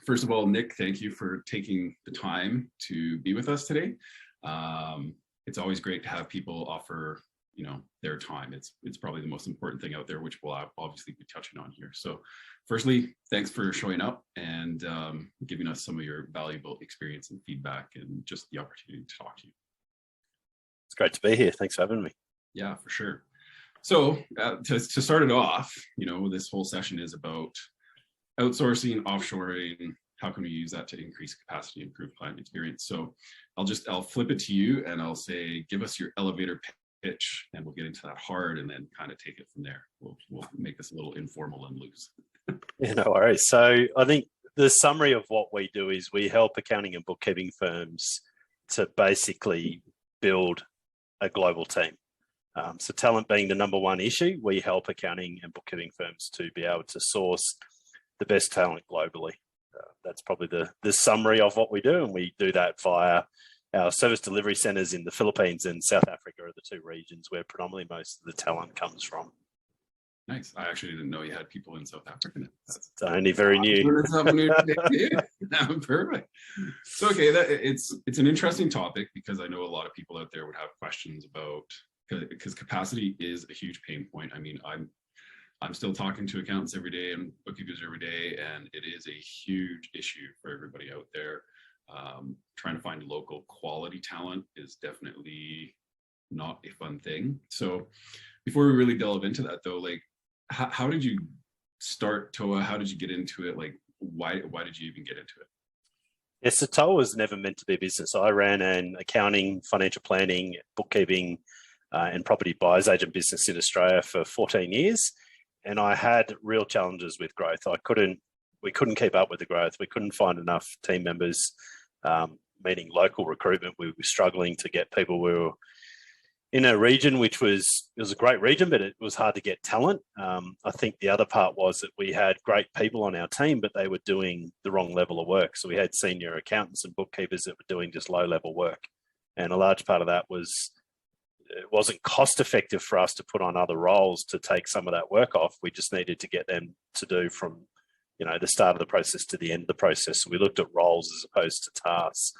first of all, Nick, thank you for taking the time to be with us today. It's always great to have people offer, their time. It's probably the most important thing out there, which we'll obviously be touching on here. So firstly, thanks for showing up and giving us some of your valuable experience and feedback and just the opportunity to talk to you. It's great to be here. Thanks for having me. Yeah, for sure. So to start it off, this whole session is about outsourcing, offshoring. How can we use that to increase capacity, improve client experience? So I'll flip it to you and I'll say, give us your elevator pitch and we'll get into that hard and then kind of take it from there. We'll make this a little informal and loose. Yeah, no worries. So I think the summary of what we do is we help accounting and bookkeeping firms to basically build a global team. So talent being the number one issue, we help accounting and bookkeeping firms to be able to source the best talent globally. That's probably the summary of what we do, and we do that via our service delivery centers in the Philippines and South Africa are the two regions where predominantly most of the talent comes from. Nice. I actually didn't know you had people in South Africa. It's only very new. Perfect. So, okay, it's an interesting topic because I know a lot of people out there would have questions about, because capacity is a huge pain point. I mean, I'm still talking to accountants every day and bookkeepers every day, and it is a huge issue for everybody out there. Trying to find local quality talent is definitely not a fun thing. So before we really delve into that though, like how did you start TOA? How did you get into it? Like why did you even get into it? Yeah, so TOA was never meant to be a business. I ran an accounting, financial planning, bookkeeping, and property buyer's agent business in Australia for 14 years. And I had real challenges with growth. We couldn't keep up with the growth. We couldn't find enough team members, meaning local recruitment. We were struggling to get people. We were in a region it was a great region, but it was hard to get talent. I think the other part was that we had great people on our team, but they were doing the wrong level of work. So we had senior accountants and bookkeepers that were doing just low level work. And a large part of that was it wasn't cost effective for us to put on other roles to take some of that work off. We just needed to get them to do from the start of the process to the end of the process. So we looked at roles as opposed to tasks.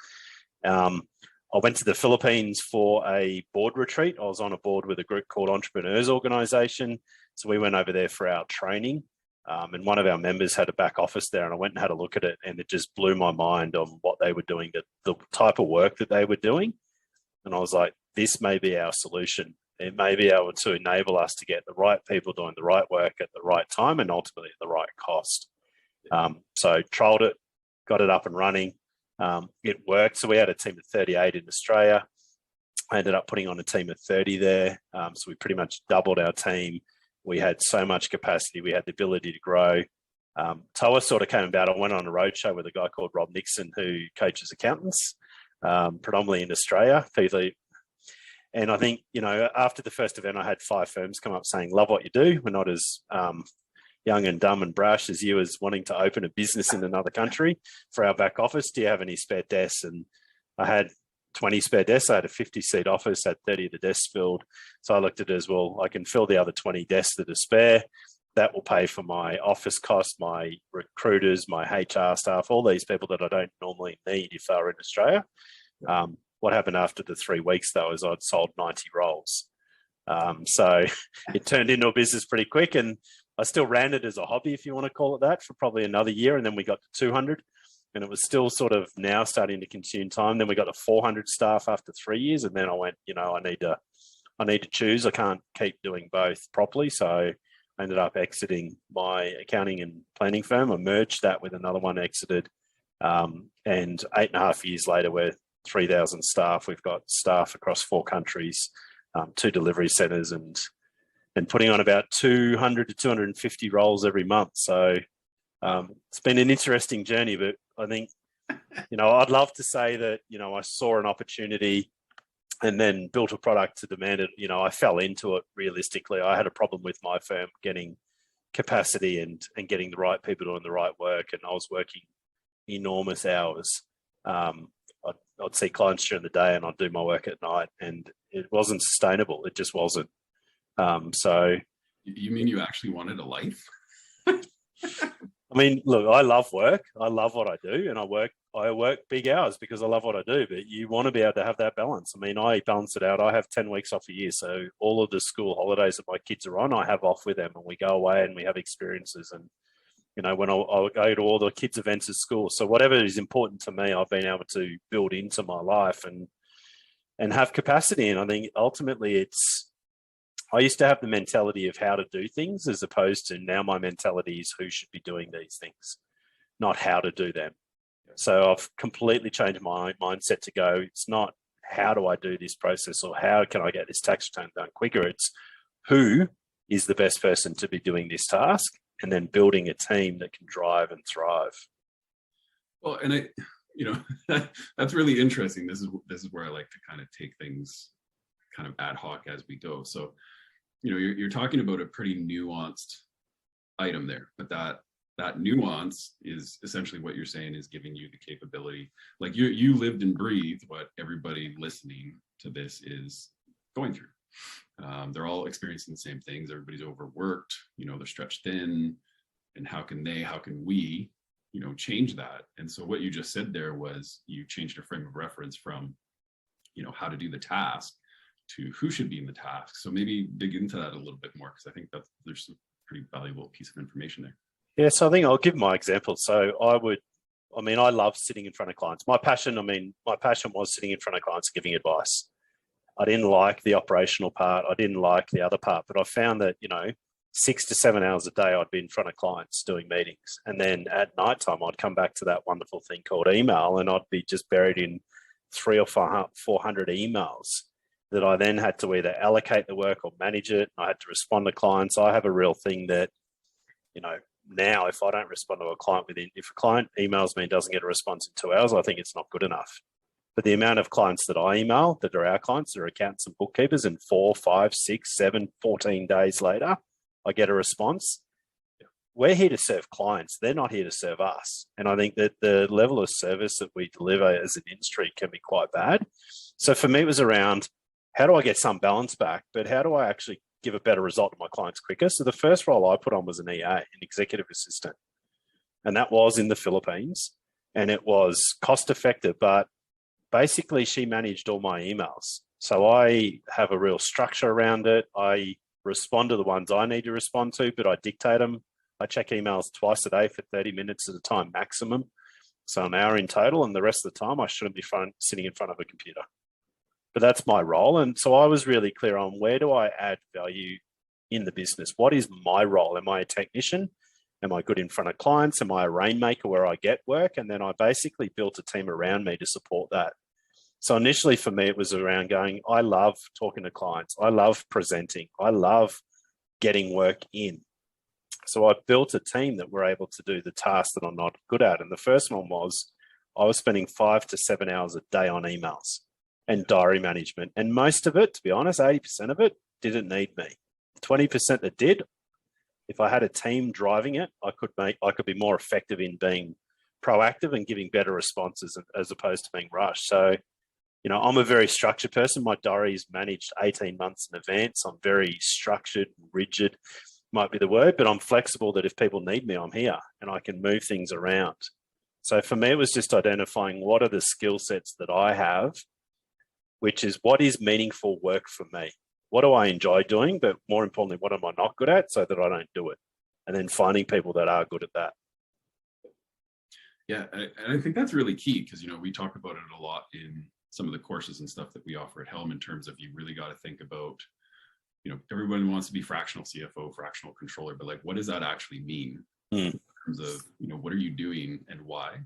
I went to the Philippines for a board retreat. I was on a board with a group called Entrepreneurs Organization. So we went over there for our training. And one of our members had a back office there, and I went and had a look at it, and it just blew my mind on what they were doing, the type of work that they were doing. And I was like, this may be our solution. It may be able to enable us to get the right people doing the right work at the right time and ultimately at the right cost. So trialed it, got it up and running. It worked. So we had a team of 38 in Australia. I ended up putting on a team of 30 there. So we pretty much doubled our team. We had so much capacity. We had the ability to grow. TOA sort of came about. I went on a roadshow with a guy called Rob Nixon who coaches accountants, predominantly in Australia. And I think, after the first event, I had 5 firms come up saying, love what you do. We're not as young and dumb and brash as you as wanting to open a business in another country for our back office. Do you have any spare desks? And I had 20 spare desks. I had a 50-seat office, had 30 of the desks filled. So I looked at it as, well, I can fill the other 20 desks that are spare. That will pay for my office costs, my recruiters, my HR staff, all these people that I don't normally need if they're in Australia. What happened after the 3 weeks, though, is I'd sold 90 roles. So it turned into a business pretty quick, and I still ran it as a hobby, if you want to call it that, for probably another year, and then we got to 200, and it was still sort of now starting to consume time. Then we got to 400 staff after 3 years, and then I went, I need to choose. I can't keep doing both properly, so I ended up exiting my accounting and planning firm. I merged that with another one, exited, and 8.5 years later, we're 3,000 staff. We've got staff across 4 countries, 2 delivery centers, and putting on about 200 to 250 roles every month. So it's been an interesting journey, but I think, I'd love to say that, I saw an opportunity and then built a product to demand it. I fell into it realistically. I had a problem with my firm getting capacity and getting the right people doing the right work. And I was working enormous hours. I'd see clients during the day and I'd do my work at night, and it wasn't sustainable. It just wasn't. So you mean you actually wanted a life? I mean, look, I love work. I love what I do, and I work big hours because I love what I do. But you want to be able to have that balance. I mean, I balance it out. I have 10 weeks off a year, so all of the school holidays that my kids are on, I have off with them, and we go away and we have experiences. And when I'll go to all the kids' events at school. So whatever is important to me, I've been able to build into my life and have capacity. And I think ultimately I used to have the mentality of how to do things, as opposed to now my mentality is who should be doing these things, not how to do them. So I've completely changed my mindset to go, it's not how do I do this process or how can I get this tax return done quicker? It's who is the best person to be doing this task, and then building a team that can drive and thrive. Well, and that's really interesting. This is where I like to kind of take things kind of ad hoc as we go. So, you're talking about a pretty nuanced item there, but that nuance is essentially what you're saying is giving you the capability. Like you lived and breathed what everybody listening to this is going through. They're all experiencing the same things. Everybody's overworked, they're stretched thin, and how can we, change that? And so what you just said there was you changed your frame of reference from, how to do the task to who should be in the task. So maybe dig into that a little bit more, because I think that there's a pretty valuable piece of information there. Yeah, so I think I'll give my example. So I love sitting in front of clients. My passion was sitting in front of clients giving advice. I didn't like the operational part. I didn't like the other part, but I found that, 6 to 7 hours a day, I'd be in front of clients doing meetings. And then at nighttime, I'd come back to that wonderful thing called email, and I'd be just buried in 300 or 400 emails that I then had to either allocate the work or manage it. I had to respond to clients. I have a real thing that, now if I don't respond to a client if a client emails me and doesn't get a response in 2 hours, I think it's not good enough. But the amount of clients that I email that are our clients, that are accountants and bookkeepers, and 4, 5, 6, 7, 14 days later, I get a response. We're here to serve clients. They're not here to serve us. And I think that the level of service that we deliver as an industry can be quite bad. So for me, it was around how do I get some balance back, but how do I actually give a better result to my clients quicker? So the first role I put on was an EA, an executive assistant. And that was in the Philippines. And it was cost effective, but basically she managed all my emails. So I have a real structure around it. I respond to the ones I need to respond to, but I dictate them. I check emails twice a day for 30 minutes at a time maximum. So an hour in total, and the rest of the time I shouldn't be sitting in front of a computer. But that's my role. And so I was really clear on where do I add value in the business? What is my role? Am I a technician? Am I good in front of clients? Am I a rainmaker where I get work? And then I basically built a team around me to support that. So initially for me, it was around going, I love talking to clients. I love presenting. I love getting work in. So I built a team that were able to do the tasks that I'm not good at. And the first one was I was spending 5 to 7 hours a day on emails and diary management. And most of it, to be honest, 80% of it didn't need me. 20% that did, if I had a team driving it, I could be more effective in being proactive and giving better responses as opposed to being rushed. So, I'm a very structured person. My diary is managed 18 months in advance. I'm very structured, rigid, might be the word, but I'm flexible that if people need me, I'm here and I can move things around. So for me, it was just identifying what are the skill sets that I have, which is what is meaningful work for me. What do I enjoy doing? But more importantly, what am I not good at so that I don't do it? And then finding people that are good at that. Yeah, and I think that's really key because, we talk about it a lot in some of the courses and stuff that we offer at Helm in terms of you really got to think about, everyone wants to be fractional CFO, fractional controller, but like, what does that actually mean in terms of, what are you doing and why,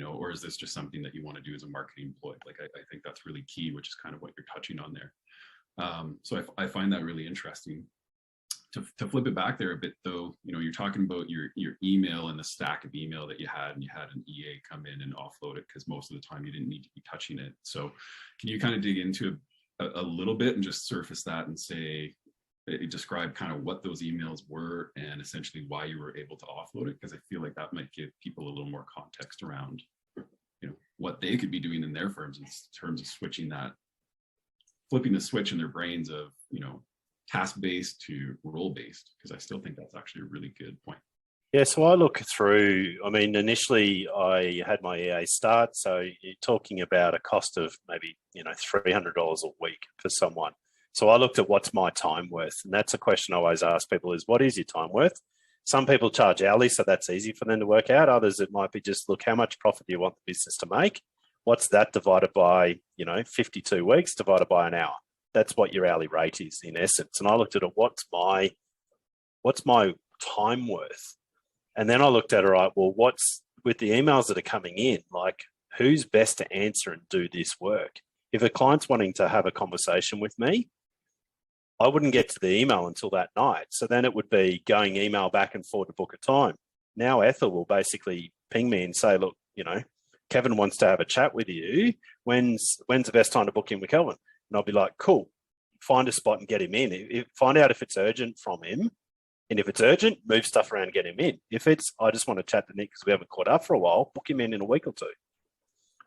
or is this just something that you want to do as a marketing employee? Like, I think that's really key, which is kind of what you're touching on there. So I find that really interesting. To flip it back there a bit though, you're talking about your email and the stack of email that you had, and you had an EA come in and offload it because most of the time you didn't need to be touching it. So can you kind of dig into a little bit and just surface that and describe kind of what those emails were and essentially why you were able to offload it? Because I feel like that might give people a little more context around, what they could be doing in their firms in terms of flipping the switch in their brains of, task-based to role-based, because I still think that's actually a really good point. Yeah, so I look through, I mean, initially I had my EA start. So you're talking about a cost of maybe, $300 a week for someone. So I looked at what's my time worth. And that's a question I always ask people is, what is your time worth? Some people charge hourly, so that's easy for them to work out. Others, it might be just, look, how much profit do you want the business to make? What's that divided by, 52 weeks divided by an hour? That's what your hourly rate is in essence. And I looked at it, what's my time worth? And then I looked at, all right, well, what's with the emails that are coming in, like who's best to answer and do this work? If a client's wanting to have a conversation with me, I wouldn't get to the email until that night. So then it would be going email back and forth to book a time. Now Ethel will basically ping me and say, look, Kevin wants to have a chat with you. When's the best time to book in with Kelvin? And I'll be like, cool, find a spot and get him in. Find out if it's urgent from him. And if it's urgent, move stuff around and get him in. If it's, I just want to chat to Nick because we haven't caught up for a while, book him in a week or two.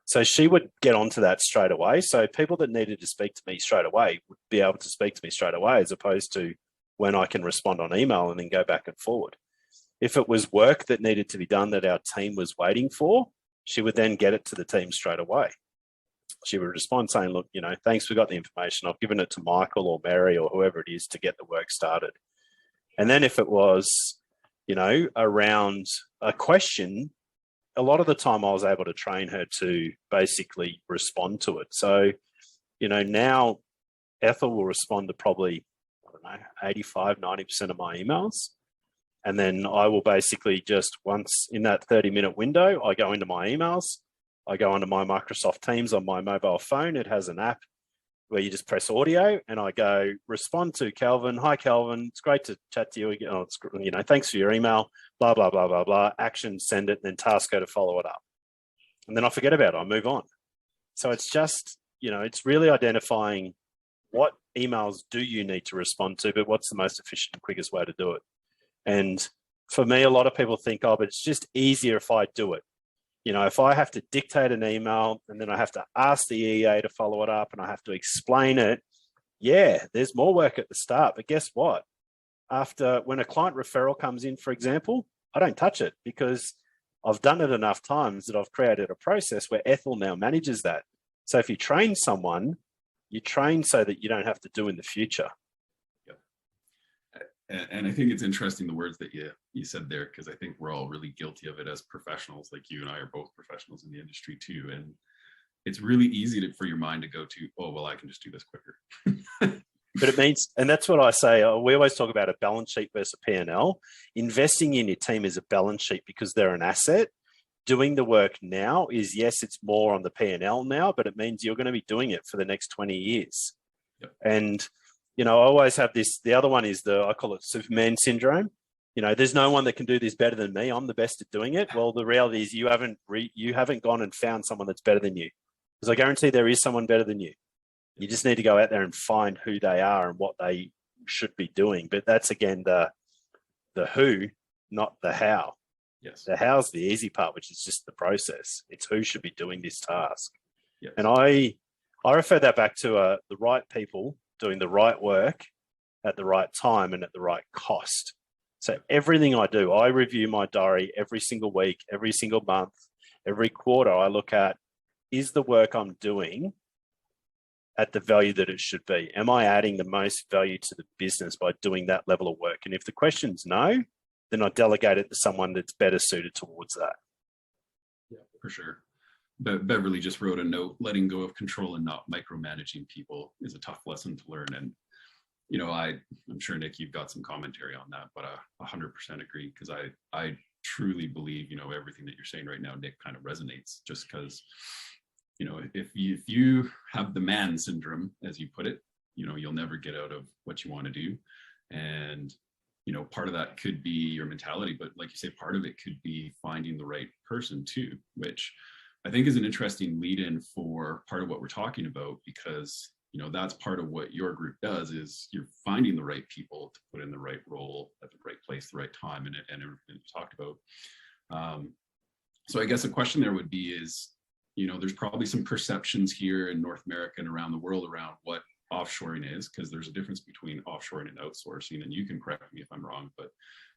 So she would get onto that straight away. So people that needed to speak to me straight away would be able to speak to me straight away, as opposed to when I can respond on email and then go back and forward. If it was work that needed to be done that our team was waiting for, she would then get it to the team straight away. She would respond saying, look, thanks, we got the information. I've given it to Michael or Mary or whoever it is to get the work started. And then if it was, around a question, a lot of the time I was able to train her to basically respond to it. So, now Ethel will respond to probably, 85, 90% of my emails. And then I will basically just once in that 30-minute window, I go into my emails. I go onto my Microsoft Teams on my mobile phone. It has an app where you just press audio and I go respond to Kelvin. Hi, Kelvin. It's great to chat to you again. Oh, thanks for your email, blah, blah, blah, blah, blah. Action, send it, and then task her to follow it up. And then I forget about it. I move on. So it's just, it's really identifying what emails do you need to respond to, but what's the most efficient and quickest way to do it. And for me, a lot of people think, oh, but it's just easier if I do it. If I have to dictate an email and then I have to ask the EA to follow it up and I have to explain it, yeah, there's more work at the start. But guess what? When a client referral comes in, for example, I don't touch it because I've done it enough times that I've created a process where Ethel now manages that. So if you train someone, you train so that you don't have to do in the future. And I think it's interesting the words that you said there, because I think we're all really guilty of it as professionals. Like you and I are both professionals in the industry too. And it's really easy for your mind to go to, oh, well, I can just do this quicker. But it means, and that's what I say, we always talk about a balance sheet versus a P&L. Investing in your team is a balance sheet because they're an asset. Doing the work now is, yes, it's more on the P&L now, but it means you're going to be doing it for the next 20 years. Yep. And I always have this, the other one is I call it Superman syndrome. There's no one that can do this better than me. I'm the best at doing it. Well, the reality is you haven't gone and found someone that's better than you. Because I guarantee there is someone better than you. You just need to go out there and find who they are and what they should be doing. But that's, again, the who, not the how. Yes. The how's the easy part, which is just the process. It's who should be doing this task. Yes. And I refer that back to the right people doing the right work at the right time and at the right cost. So everything I do, I review my diary every single week, every single month, every quarter. I look at, is the work I'm doing at the value that it should be? Am I adding the most value to the business by doing that level of work? And if the question's no, then I delegate it to someone that's better suited towards that. Yeah, for sure. Beverly just wrote a note, letting go of control and not micromanaging people is a tough lesson to learn. And, I'm sure, Nick, you've got some commentary on that, but 100% agree, because I truly believe, everything that you're saying right now, Nick, kind of resonates, just because, if you have the man syndrome, as you put it, you'll never get out of what you want to do. And, part of that could be your mentality, but like you say, part of it could be finding the right person too, which I think is an interesting lead-in for part of what we're talking about, because that's part of what your group does, is you're finding the right people to put in the right role at the right place, the right time, and everything we talked about. So I guess a question there would be is, there's probably some perceptions here in North America and around the world around what offshoring is, because there's a difference between offshoring and outsourcing, and you can correct me if I'm wrong, but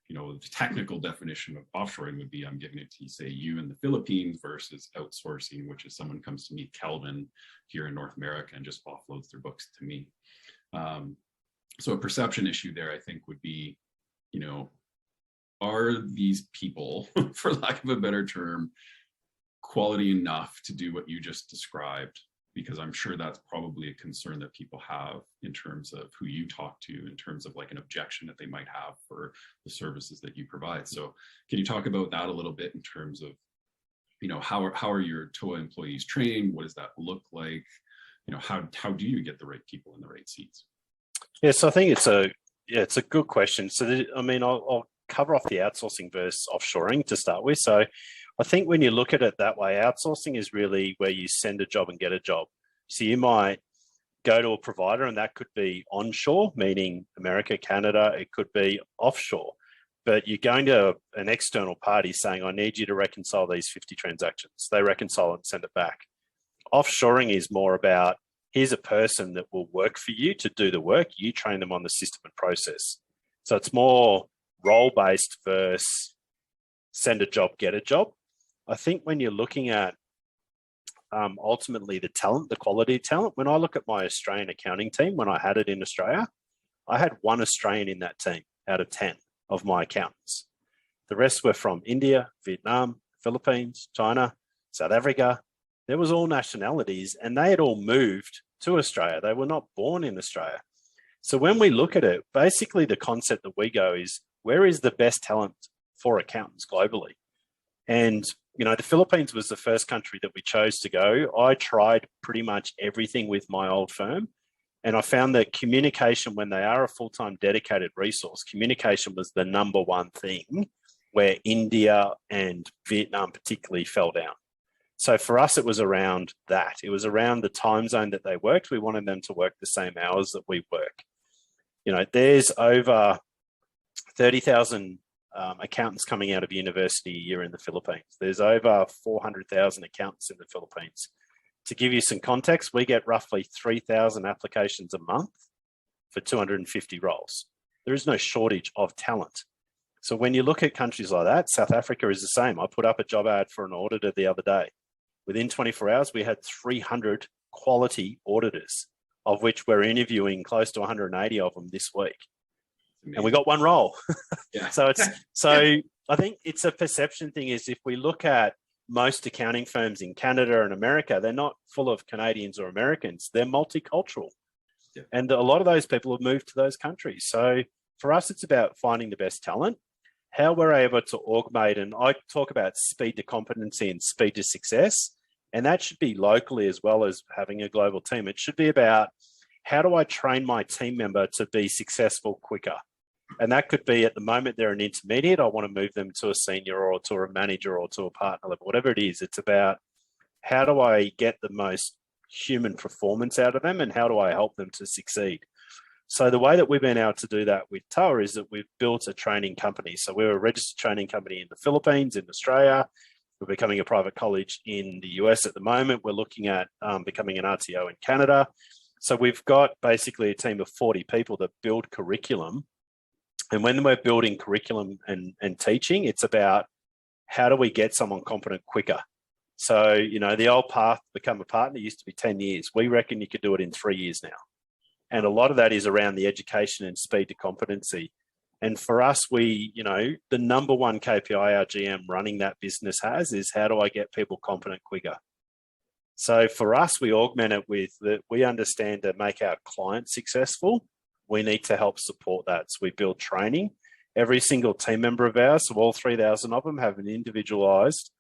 the technical definition of offshoring would be, I'm giving it to, say, you in the Philippines versus outsourcing, which is someone comes to me, Kelvin, here in North America, and just offloads their books to me. So a perception issue there, I think, would be, are these people, for lack of a better term, quality enough to do what you just described? Because I'm sure that's probably a concern that people have in terms of who you talk to, in terms of like an objection that they might have for the services that you provide. So can you talk about that a little bit in terms of, how are your TOA employees trained? What does that look like? How do you get the right people in the right seats? Yes, I think it's a good question. So, I'll cover off the outsourcing versus offshoring to start with. So I think when you look at it that way, outsourcing is really where you send a job and get a job. So you might go to a provider, and that could be onshore, meaning America, Canada. It could be offshore, but you're going to an external party saying, I need you to reconcile these 50 transactions. They reconcile and send it back. Offshoring is more about, here's a person that will work for you to do the work. You train them on the system and process. So it's more role-based versus send a job, get a job. I think when you're looking at ultimately the talent, the quality of talent, when I look at my Australian accounting team, when I had it in Australia, I had one Australian in that team out of 10 of my accountants. The rest were from India, Vietnam, Philippines, China, South Africa. There was all nationalities, and they had all moved to Australia. They were not born in Australia. So when we look at it, basically the concept that we go is, where is the best talent for accountants globally? And, the Philippines was the first country that we chose to go. I tried pretty much everything with my old firm, and I found that communication, when they are a full-time dedicated resource, communication was the number one thing where India and Vietnam particularly fell down. So for us, it was around that. It was around the time zone that they worked. We wanted them to work the same hours that we work. There's over 30,000 accountants coming out of university a year in the Philippines. There's over 400,000 accountants in the Philippines. To give you some context, we get roughly 3,000 applications a month for 250 roles. There is no shortage of talent. So when you look at countries like that, South Africa is the same. I put up a job ad for an auditor the other day. Within 24 hours, we had 300 quality auditors, of which we're interviewing close to 180 of them this week. And we got one role. Yeah. So I think it's a perception thing. Is if we look at most accounting firms in Canada and America, they're not full of Canadians or Americans. They're multicultural. Yeah. And a lot of those people have moved to those countries. So for us, it's about finding the best talent, how we're able to augment. And I talk about speed to competency and speed to success. And that should be locally as well as having a global team. It should be about, how do I train my team member to be successful quicker? And that could be, at the moment, they're an intermediate. I want to move them to a senior or to a manager or to a partner level, whatever it is. It's about, how do I get the most human performance out of them, and how do I help them to succeed? So the way that we've been able to do that with TOA is that we've built a training company. So we're a registered training company in the Philippines, in Australia. We're becoming a private college in the US at the moment. We're looking at becoming an RTO in Canada. So we've got basically a team of 40 people that build curriculum. And when we're building curriculum and teaching, it's about, how do we get someone competent quicker? So, the old path to become a partner used to be 10 years. We reckon you could do it in 3 years now. And a lot of that is around the education and speed to competency. And for us, the number one KPI our GM running that business has is, how do I get people competent quicker? So for us, we augment it with that. We understand to make our clients successful, we need to help support that. So we build training. Every single team member of ours, so all 3,000 of them, have an individualized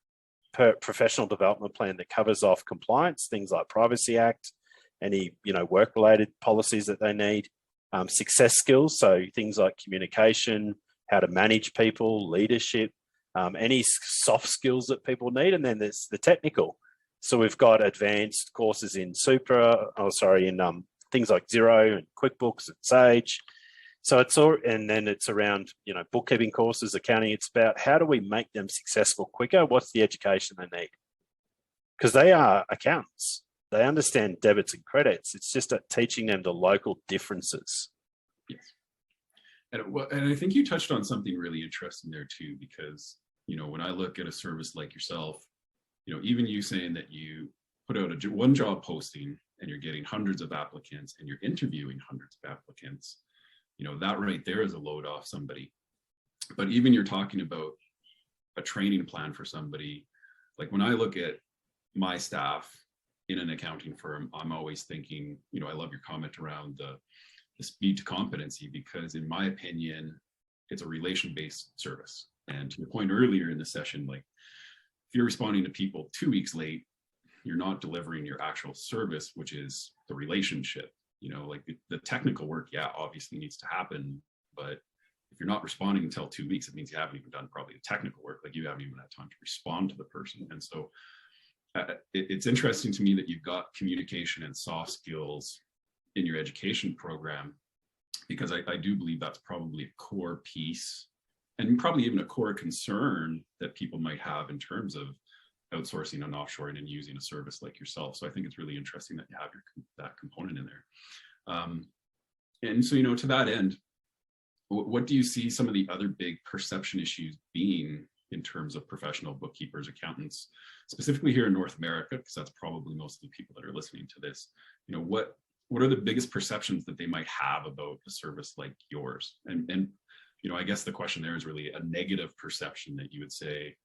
professional development plan that covers off compliance, things like Privacy Act, any work-related policies that they need, success skills, so things like communication, how to manage people, leadership, any soft skills that people need, and then there's the technical. So we've got advanced courses in things like Xero and QuickBooks and Sage. So it's all, and then it's around, bookkeeping courses, accounting. It's about, how do we make them successful quicker? What's the education they need? Because they are accountants. They understand debits and credits. It's just teaching them the local differences. Yes. And I think you touched on something really interesting there too, because, when I look at a service like yourself, even you saying that you put out one job posting and you're getting hundreds of applicants and you're interviewing hundreds of applicants, that right there is a load off somebody. But even you're talking about a training plan for somebody, like when I look at my staff in an accounting firm, I'm always thinking, I love your comment around the speed to competency, because in my opinion, it's a relation-based service. And to your point earlier in the session, like if you're responding to people 2 weeks late, you're not delivering your actual service, which is the relationship. Like the technical work, yeah, obviously needs to happen, but if you're not responding until 2 weeks, it means you haven't even done probably the technical work. Like you haven't even had time to respond to the person. And so it's interesting to me that you've got communication and soft skills in your education program, because I do believe that's probably a core piece, and probably even a core concern that people might have in terms of outsourcing and offshoring and using a service like yourself. So I think it's really interesting that you have that component in there. And so, to that end, what do you see some of the other big perception issues being in terms of professional bookkeepers, accountants, specifically here in North America, because that's probably most of the people that are listening to this? What are the biggest perceptions that they might have about a service like yours? And I guess the question there is really a negative perception that you would say,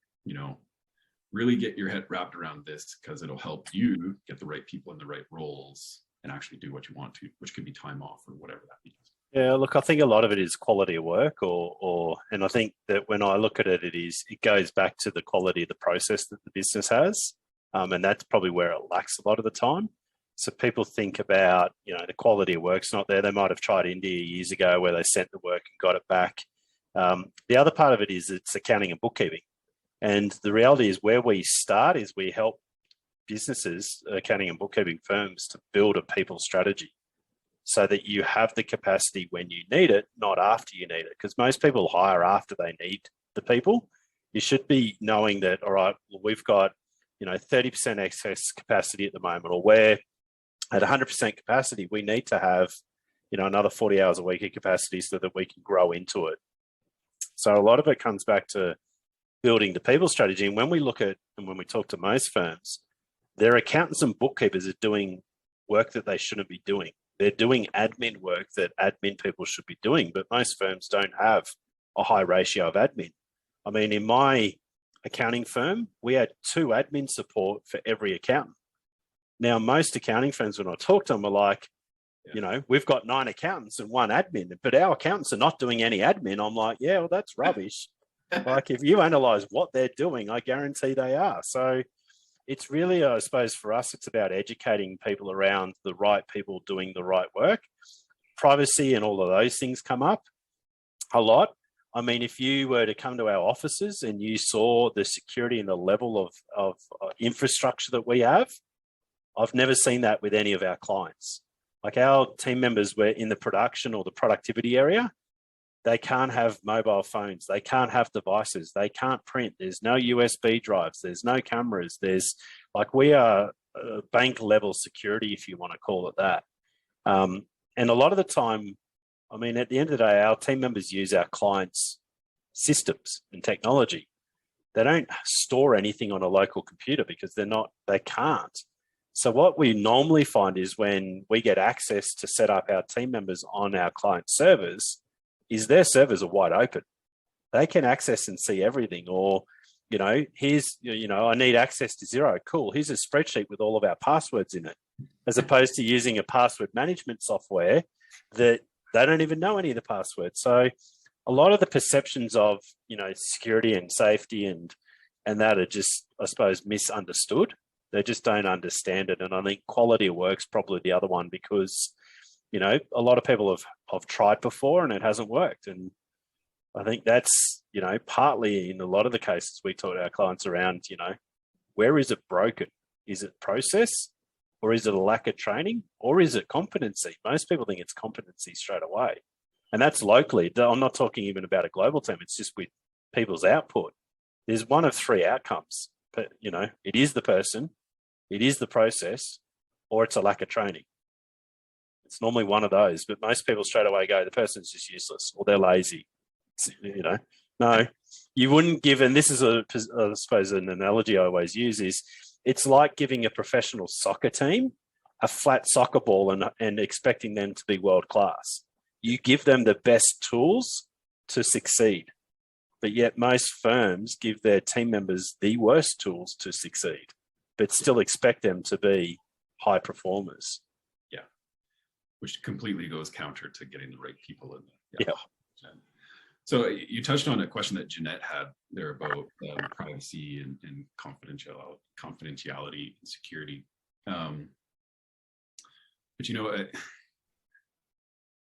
really get your head wrapped around this, because it'll help you get the right people in the right roles and actually do what you want to, which could be time off or whatever that means. Yeah, look, I think a lot of it is quality of work, and I think that when I look at it, it goes back to the quality of the process that the business has, and that's probably where it lacks a lot of the time. So people think about, the quality of work's not there. They might have tried India years ago where they sent the work and got it back. The other part of it is it's accounting and bookkeeping. And the reality is where we start is we help businesses, accounting and bookkeeping firms, to build a people strategy so that you have the capacity when you need it, not after you need it. Because most people hire after they need the people. You should be knowing that, all right, well, we've got, 30% excess capacity at the moment, or we're at 100% capacity. We need to have, another 40 hours a week of capacity so that we can grow into it. So a lot of it comes back to building the people strategy. And when we look at, and when we talk to most firms, their accountants and bookkeepers are doing work that they shouldn't be doing. They're doing admin work that admin people should be doing, but most firms don't have a high ratio of admin. I mean, in my accounting firm, we had 2 admin support for every accountant. Now, most accounting firms, when I talk to them, are like, we've got 9 accountants and 1 admin, but our accountants are not doing any admin. I'm like, yeah, well, that's rubbish. Like, if you analyze what they're doing, I guarantee they are. So it's really, I suppose, for us, it's about educating people around the right people doing the right work. Privacy and all of those things come up a lot. I mean, if you were to come to our offices and you saw the security and the level of infrastructure that we have, I've never seen that with any of our clients. Like, our team members were in the production or the productivity area. They can't have mobile phones. They can't have devices. They can't print. There's no USB drives. There's no cameras. We are bank level security, if you want to call it that. And a lot of the time, I mean, at the end of the day, our team members use our clients' systems and technology. They don't store anything on a local computer because they can't. So what we normally find is when we get access to set up our team members on our client servers, is their servers are wide open. They can access and see everything. Or, I need access to Xero. Cool. Here's a spreadsheet with all of our passwords in it, as opposed to using a password management software that they don't even know any of the passwords. So a lot of the perceptions of, security and safety and that are just, I suppose, misunderstood. They just don't understand it. And I think quality of work's probably the other one, because a lot of people have tried before and it hasn't worked. And I think that's, partly in a lot of the cases we talk to our clients around, where is it broken? Is it process, or is it a lack of training, or is it competency? Most people think it's competency straight away. And that's locally. I'm not talking even about a global team. It's just with people's output. There's one of 3 outcomes, but it is the person, it is the process, or it's a lack of training. It's normally one of those, but most people straight away go, the person's just useless or they're lazy. No, you wouldn't give, and this is I suppose an analogy I always use is, it's like giving a professional soccer team a flat soccer ball and expecting them to be world class. You give them the best tools to succeed, but yet most firms give their team members the worst tools to succeed, but still expect them to be high performers. Yeah, which completely goes counter to getting the right people in there. Yeah. So you touched on a question that Jeanette had there about privacy and confidentiality and security. But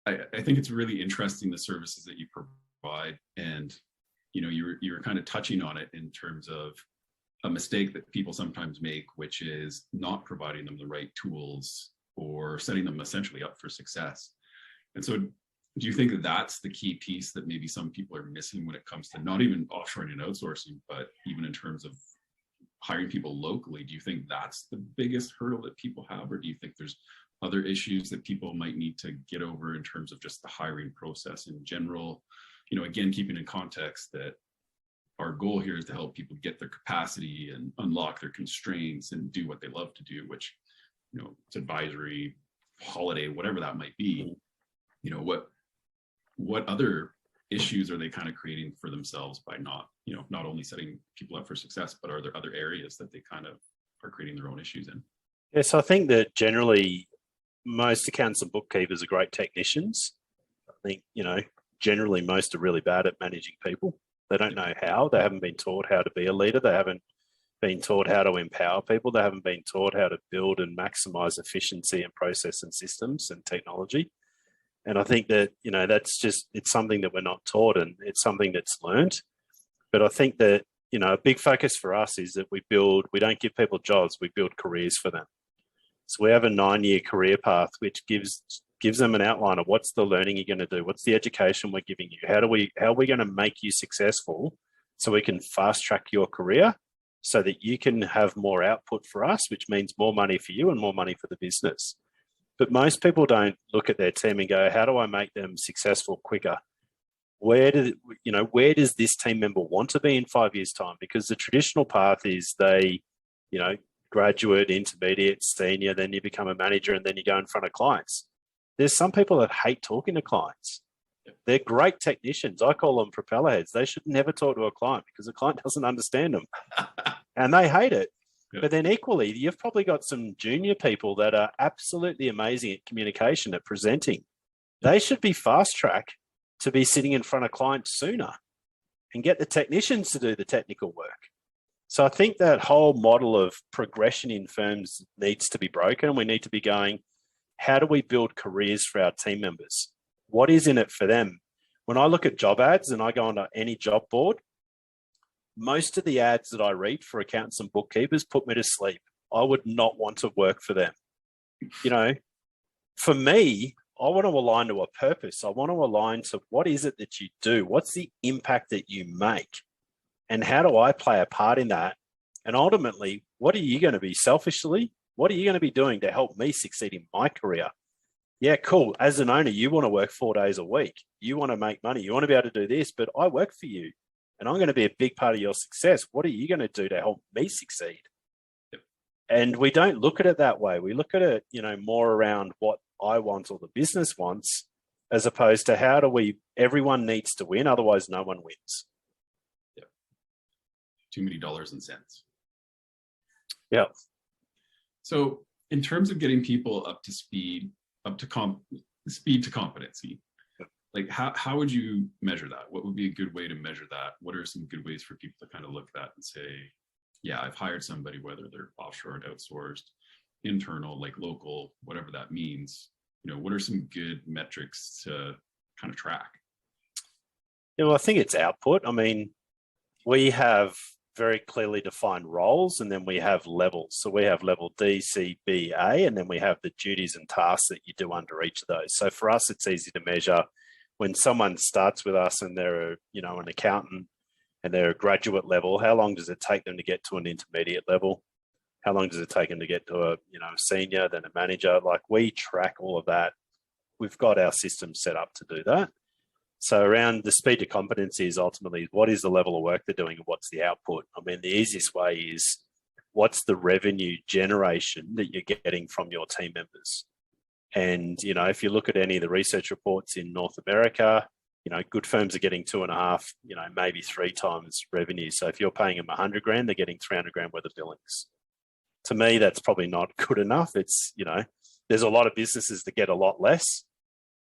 I think it's really interesting, the services that you provide, and you were kind of touching on it in terms of a mistake that people sometimes make, which is not providing them the right tools or setting them essentially up for success. And so, do you think that that's the key piece that maybe some people are missing when it comes to not even offshoring and outsourcing, but even in terms of hiring people locally? Do you think that's the biggest hurdle that people have, or do you think there's other issues that people might need to get over in terms of just the hiring process in general? Again, keeping in context that our goal here is to help people get their capacity and unlock their constraints and do what they love to do, which, it's advisory, holiday, whatever that might be. What other issues are they kind of creating for themselves by not only setting people up for success, but are there other areas that they kind of are creating their own issues in? Yes, I think that generally most accountants and bookkeepers are great technicians. I think, generally most are really bad at managing people. They don't know how. They haven't been taught how to be a leader. They haven't been taught how to empower people. They haven't been taught how to build and maximize efficiency and process and systems and technology. And I think that, it's something that we're not taught, and it's something that's learned. But I think that, a big focus for us is that we don't give people jobs, we build careers for them. So we have a 9-year career path, which gives them an outline of what's the learning you're going to do, what's the education we're giving you, how are we going to make you successful so we can fast track your career so that you can have more output for us, which means more money for you and more money for the business. But most people don't look at their team and go, how do I make them successful quicker? Where does this team member want to be in 5 years' time? Because the traditional path is they, graduate, intermediate, senior, then you become a manager, and then you go in front of clients. There's some people that hate talking to clients. They're great technicians. I call them propeller heads. They should never talk to a client because the client doesn't understand them and they hate it. Yep. But then equally, you've probably got some junior people that are absolutely amazing at communication, at presenting. They should be fast track to be sitting in front of clients sooner and get the technicians to do the technical work. So I think that whole model of progression in firms needs to be broken. We need to be going, how do we build careers for our team members? What is in it for them? When I look at job ads and I go onto any job board, most of the ads that I read for accountants and bookkeepers put me to sleep. I would not want to work for them. For me, I want to align to a purpose. I want to align to what is it that you do? What's the impact that you make? And how do I play a part in that? And ultimately, what are you going to be selfishly? What are you going to be doing to help me succeed in my career? Yeah, cool. As an owner, you want to work 4 days a week. You want to make money. You want to be able to do this, but I work for you and I'm going to be a big part of your success. What are you going to do to help me succeed? Yep. And we don't look at it that way. We look at it, more around what I want or the business wants, as opposed to everyone needs to win. Otherwise no one wins. Yep. Too many dollars and cents. Yeah. So in terms of getting people up to speed, speed to competency, like how would you measure that? What would be a good way to measure that? What are some good ways for people to kind of look at that and say, yeah, I've hired somebody, whether they're offshore and outsourced, internal, like local, whatever that means. What are some good metrics to kind of track? Yeah, well, I think it's output. I mean, we have very clearly defined roles, and then we have levels. So we have level D, C, B, A, and then we have the duties and tasks that you do under each of those. So for us, it's easy to measure when someone starts with us and they're, an accountant and they're a graduate level, how long does it take them to get to an intermediate level? How long does it take them to get to a senior, then a manager? Like, we track all of that we've got our systems set up to do that. So around the speed to competency is ultimately what is the level of work they're doing and what's the output. I mean, the easiest way is what's the revenue generation that you're getting from your team members. And, you know, if you look at any of the research reports in North America, you know, good firms are getting 2.5, you know, maybe 3 times revenue. So if you're paying them 100 grand, they're getting 300 grand worth of billings. To me, that's probably not good enough. It's, you know, there's a lot of businesses that get a lot less,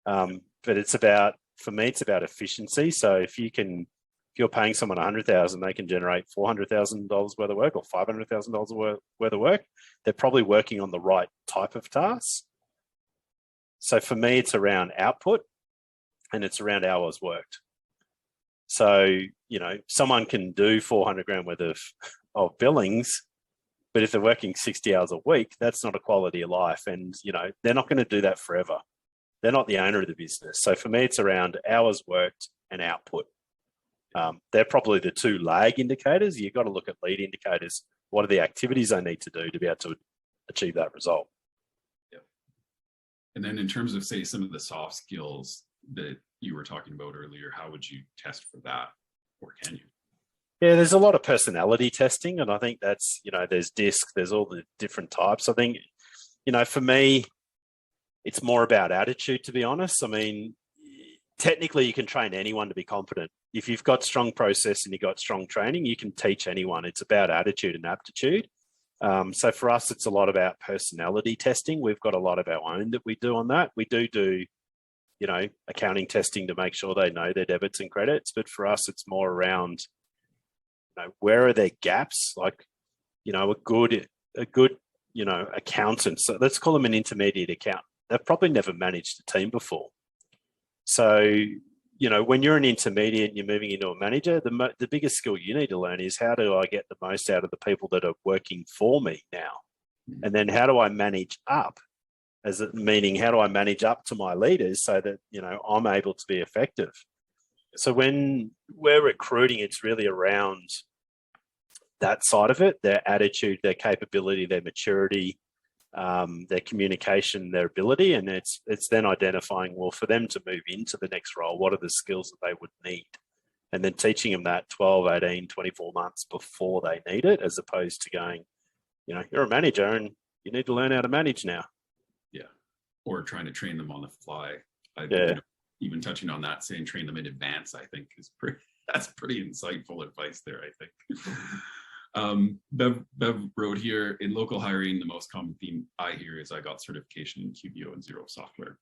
but it's about, for me, it's about efficiency. So if you're paying someone 100,000, they can generate $400,000 worth of work or $500,000 worth of work. They're probably working on the right type of tasks. So for me, it's around output and it's around hours worked. So, you know, someone can do 400 grand worth of billings, but if they're working 60 hours a week, that's not a quality of life. And, you know, they're not going to do that forever. They're not the owner of the business. So for me, it's around hours worked and output. They're probably the 2 lag indicators. You've got to look at lead indicators. What are the activities I need to do to be able to achieve that result? Yeah. And then in terms of, say, some of the soft skills that you were talking about earlier, how would you test for that, or can you? Yeah, there's a lot of personality testing, and I think that's, you know, there's DISC, there's all the different types. I think, you know, for me, it's more about attitude, to be honest. I mean, technically you can train anyone to be competent. If you've got strong process and you've got strong training, you can teach anyone. It's about attitude and aptitude. So for us, it's a lot about personality testing. We've got a lot of our own that we do on that. We do, you know, accounting testing to make sure they know their debits and credits. But for us, it's more around, you know, where are their gaps? Like, you know, a good, you know, accountant. So let's call them an intermediate accountant. They've probably never managed a team before. So, you know, when you're an intermediate and you're moving into a manager, the biggest skill you need to learn is how do I get the most out of the people that are working for me now? And then how do I manage up? Meaning, how do I manage up to my leaders so that, you know, I'm able to be effective? So when we're recruiting, it's really around that side of it, their attitude, their capability, their maturity, their communication, their ability, and it's then identifying, well, for them to move into the next role, what are the skills that they would need? And then teaching them that 12, 18, 24 months before they need it, as opposed to going, you know, you're a manager and you need to learn how to manage now. Yeah. Or trying to train them on the fly. You know, even touching on that, saying train them in advance, I think that's pretty insightful advice there, I think. Bev wrote here, in local hiring, the most common theme I hear is I got certification in QBO and Xero software.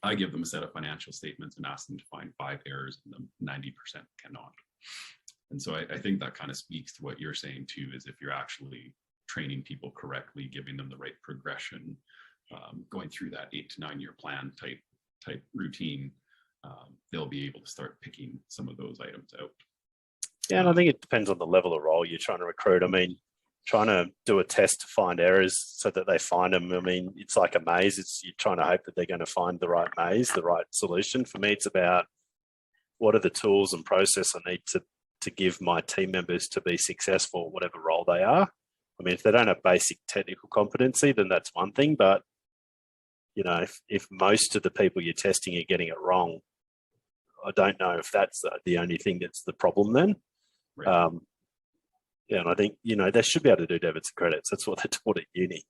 I give them a set of financial statements and ask them to find 5 errors in them. 90% cannot. And so I think that kind of speaks to what you're saying too, is if you're actually training people correctly, giving them the right progression, going through that 8 to 9 year plan type routine, they'll be able to start picking some of those items out. Yeah, and I think it depends on the level of role you're trying to recruit. I mean, trying to do a test to find errors so that they find them. I mean, it's like a maze. You're trying to hope that they're going to find the right maze, the right solution. For me, it's about what are the tools and process I need to give my team members to be successful, whatever role they are. I mean, if they don't have basic technical competency, then that's one thing. But, you know, if most of the people you're testing are getting it wrong, I don't know if that's the only thing that's the problem then. Right. Yeah, and I think, you know, they should be able to do debits and credits. That's what they're taught at uni.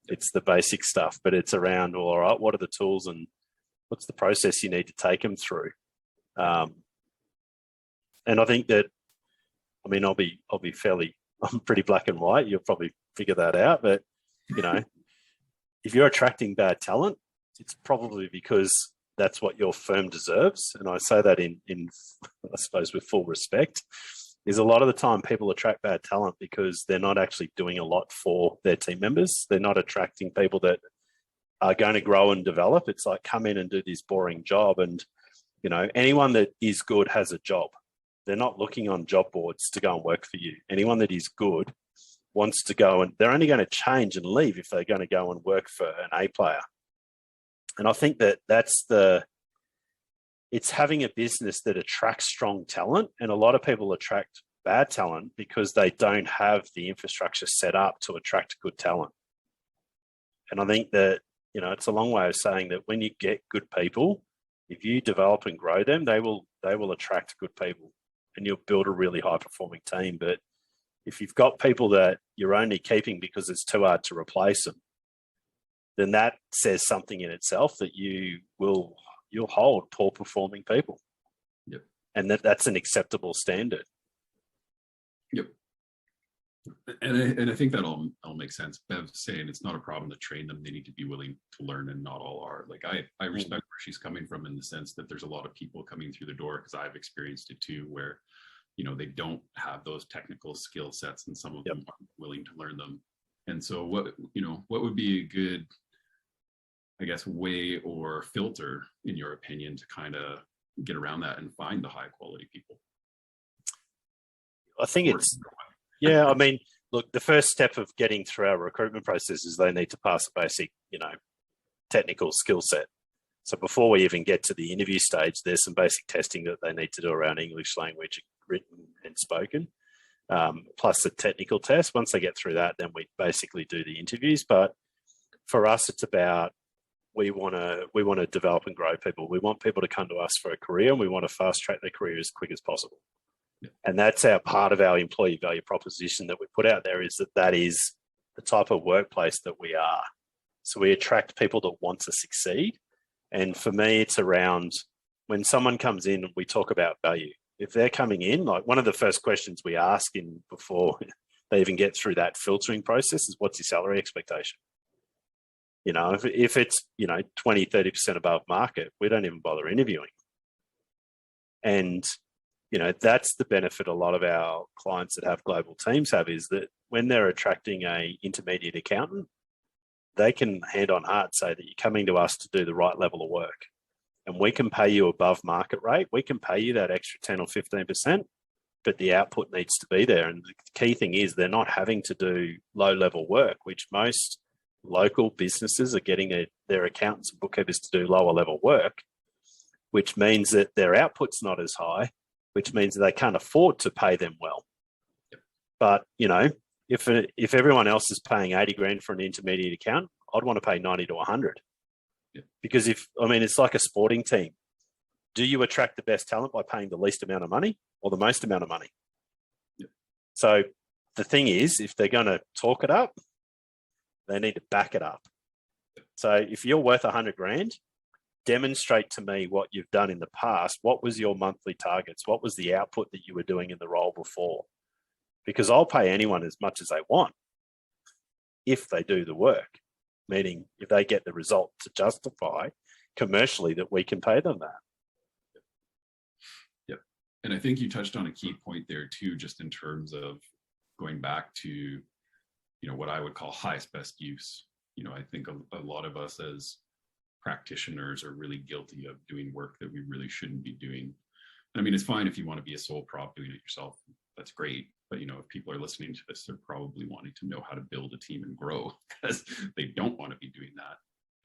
It's the basic stuff, but it's around, well, all right, what are the tools and what's the process you need to take them through? And I think that, I mean, I'm pretty black and white. You'll probably figure that out. But, you know, if you're attracting bad talent, it's probably because that's what your firm deserves. And I say that in I suppose, with full respect, is a lot of the time people attract bad talent because they're not actually doing a lot for their team members. They're not attracting people that are going to grow and develop. It's like, come in and do this boring job. And, you know, anyone that is good has a job. They're not looking on job boards to go and work for you. Anyone that is good wants to go, and they're only going to change and leave if they're going to go and work for an A player. And I think that it's having a business that attracts strong talent, and a lot of people attract bad talent because they don't have the infrastructure set up to attract good talent. And I think that, it's a long way of saying that when you get good people, if you develop and grow them, they will attract good people, and you'll build a really high performing team. But if you've got people that you're only keeping because it's too hard to replace them, then that says something in itself that you'll hold poor performing people. Yep. And that's an acceptable standard. Yep. And I think that all makes sense. Bev's saying it's not a problem to train them. They need to be willing to learn, and not all are. Like I respect where she's coming from, in the sense that there's a lot of people coming through the door, because I've experienced it too, where, they don't have those technical skill sets, and some of them aren't willing to learn them. And so what would be a good, I guess, way or filter, in your opinion, to kind of get around that and find the high quality people? I think I mean, look, the first step of getting through our recruitment process is they need to pass a basic, technical skill set. So before we even get to the interview stage, there's some basic testing that they need to do around English language, written and spoken, plus the technical test. Once they get through that, then we basically do the interviews. But for us, it's about, we want to develop and grow people. We want people to come to us for a career, and we want to fast track their career as quick as possible. Yeah. And that's our part of our employee value proposition that we put out there, is that is the type of workplace that we are. So we attract people that want to succeed. And for me, it's around, when someone comes in, we talk about value. If they're coming in, like, one of the first questions we ask in before they even get through that filtering process is, what's your salary expectation? If it's, 20, 30% above market, we don't even bother interviewing. And, that's the benefit a lot of our clients that have global teams have, is that when they're attracting a intermediate accountant, they can hand on heart say that you're coming to us to do the right level of work, and we can pay you above market rate. We can pay you that extra 10 or 15%, but the output needs to be there. And the key thing is, they're not having to do low level work, which most local businesses are getting their accountants and bookkeepers to do lower level work, which means that their output's not as high, which means that they can't afford to pay them well. Yep. But, if everyone else is paying 80 grand for an intermediate account, I'd want to pay 90 to 100. Yep. Because it's like a sporting team. Do you attract the best talent by paying the least amount of money or the most amount of money? Yep. So the thing is, if they're going to talk it up, they need to back it up. So if you're worth 100 grand, demonstrate to me what you've done in the past. What was your monthly targets? What was the output that you were doing in the role before? Because I'll pay anyone as much as they want if they do the work, meaning if they get the result to justify commercially that we can pay them that. Yep. And I think you touched on a key point there too, just in terms of going back to, what I would call highest best use. I think a lot of us as practitioners are really guilty of doing work that we really shouldn't be doing. And I mean, it's fine if you want to be a sole prop doing it yourself. That's great. But, if people are listening to this, they're probably wanting to know how to build a team and grow, because they don't want to be doing that.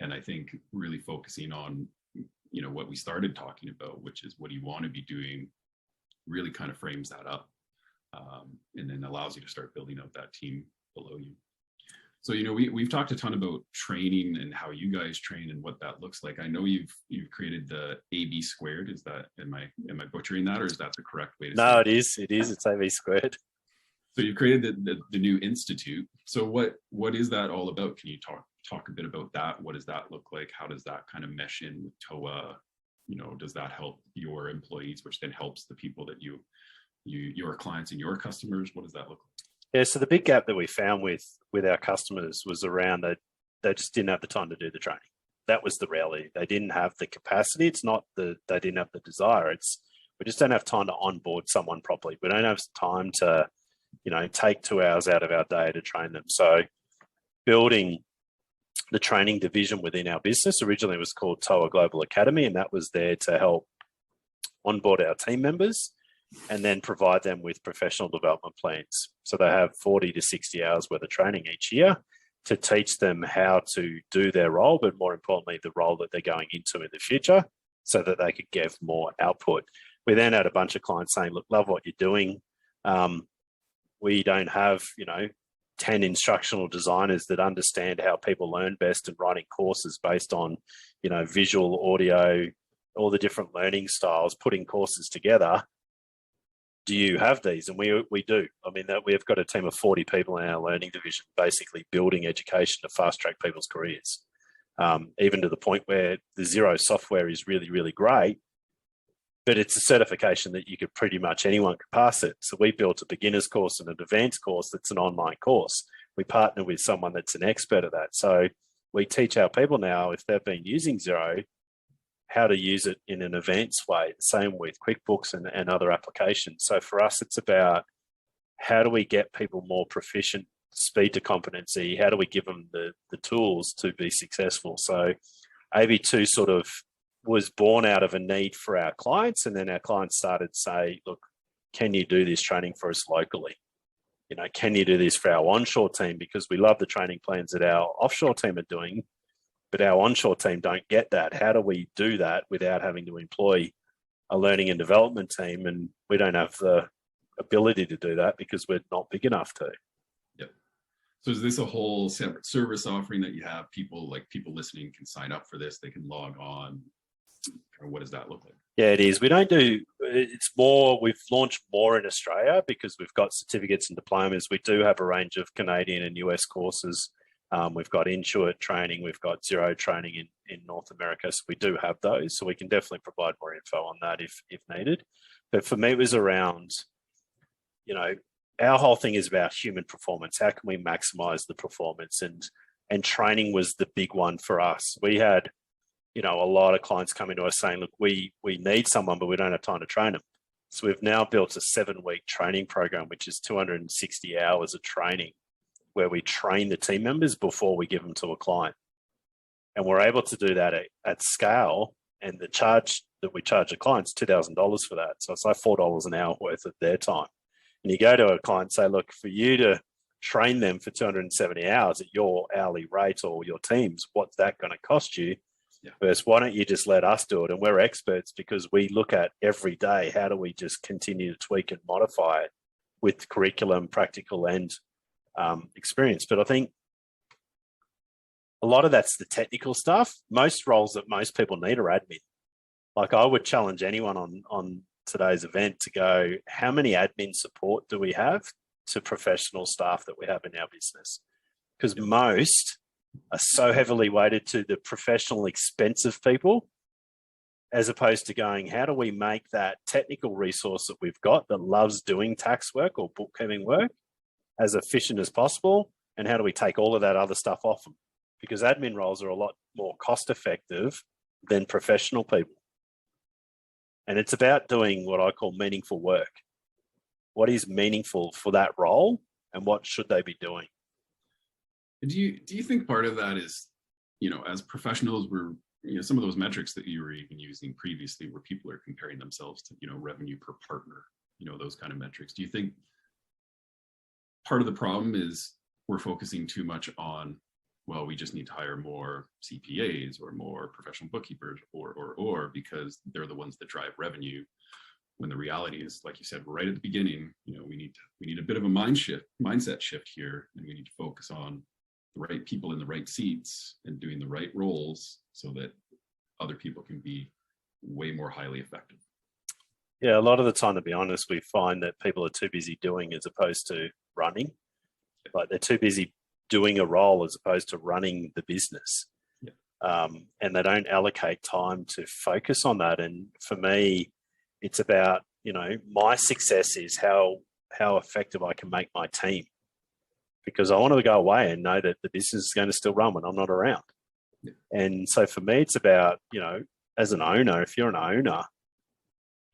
And I think really focusing on, what we started talking about, which is what you want to be doing, really kind of frames that up, and then allows you to start building out that team below you. So, we've talked a ton about training and how you guys train and what that looks like. I know you've created the AB squared. Is that, am I butchering that, or is that the correct way to say it? No, it is. It's AB squared. So you created the new institute. So what is that all about? Can you talk a bit about that? What does that look like? How does that kind of mesh in with TOA? Does that help your employees, which then helps the people that your clients and your customers? What does that look like? Yeah, so the big gap that we found with our customers was around that they just didn't have the time to do the training. That was the reality. They didn't have the capacity. It's not they didn't have the desire. It's, we just don't have time to onboard someone properly. We don't have time to, take 2 hours out of our day to train them. So building the training division within our business, originally it was called TOA Global Academy, and that was there to help onboard our team members and then provide them with professional development plans. So they have 40 to 60 hours worth of training each year to teach them how to do their role, but more importantly, the role that they're going into in the future, so that they could give more output. We then had a bunch of clients saying, look, love what you're doing. We don't have, 10 instructional designers that understand how people learn best and writing courses based on, visual, audio, all the different learning styles, putting courses together. Do you have these? And we do. I mean, that we've got a team of 40 people in our learning division, basically building education to fast track people's careers. Even to the point where the Xero software is really, really great, but it's a certification that you could pretty much anyone could pass it. So we built a beginner's course and an advanced course that's an online course. We partner with someone that's an expert at that. So we teach our people now, if they've been using Xero, how to use it in an advanced way. Same with QuickBooks and other applications. So for us, it's about how do we get people more proficient, speed to competency? How do we give them the tools to be successful? So AV2 sort of was born out of a need for our clients, and then our clients started to say, look, can you do this training for us locally? Can you do this for our onshore team? Because we love the training plans that our offshore team are doing, but our onshore team don't get that. How do we do that without having to employ a learning and development team? And we don't have the ability to do that because we're not big enough to. Yep. So is this a whole separate service offering that you have people listening can sign up for this? They can log on. Or what does that look like? Yeah, it is. We don't do, it's more, we've launched more in Australia because we've got certificates and diplomas. We do have a range of Canadian and US courses. We've got Intuit training. We've got Xero training in North America. So we do have those. So we can definitely provide more info on that if needed. But for me, it was around, our whole thing is about human performance. How can we maximize the performance? And training was the big one for us. We had, a lot of clients coming to us saying, look, we need someone, but we don't have time to train them. So we've now built a 7-week training program, which is 260 hours of training, where we train the team members before we give them to a client. And we're able to do that at scale. And the charge that we charge the clients, $2,000 for that. So it's like $4 an hour worth of their time. And you go to a client and say, look, for you to train them for 270 hours at your hourly rate or your teams, what's that going to cost you? Yeah. Versus why don't you just let us do it? And we're experts because we look at every day, how do we just continue to tweak and modify it with curriculum, practical and experience. But I think a lot of that's the technical stuff. Most roles that most people need are admin. Like I would challenge anyone on today's event to go, how many admin support do we have to professional staff that we have in our business? Because most are so heavily weighted to the professional, expensive people, as opposed to going, how do we make that technical resource that we've got that loves doing tax work or bookkeeping work as efficient as possible? And how do we take all of that other stuff off them? Because admin roles are a lot more cost effective than professional people. And it's about doing what I call meaningful work. What is meaningful for that role and what should they be doing? Do you think part of that is, as professionals, we're, some of those metrics that you were even using previously where people are comparing themselves to, revenue per partner, those kind of metrics. Do you think part of the problem is we're focusing too much on, well, we just need to hire more CPAs or more professional bookkeepers or because they're the ones that drive revenue, when the reality is, like you said, right at the beginning, we need a bit of a mindset shift here, and we need to focus on the right people in the right seats and doing the right roles so that other people can be way more highly effective. Yeah, a lot of the time, to be honest, we find that people are too busy doing as opposed to running. Like they're too busy doing a role as opposed to running the business. Yeah. And they don't allocate time to focus on that. And for me, it's about, my success is how effective I can make my team, because I want to go away and know that the business is going to still run when I'm not around. Yeah. And so for me, it's about, as an owner, if you're an owner,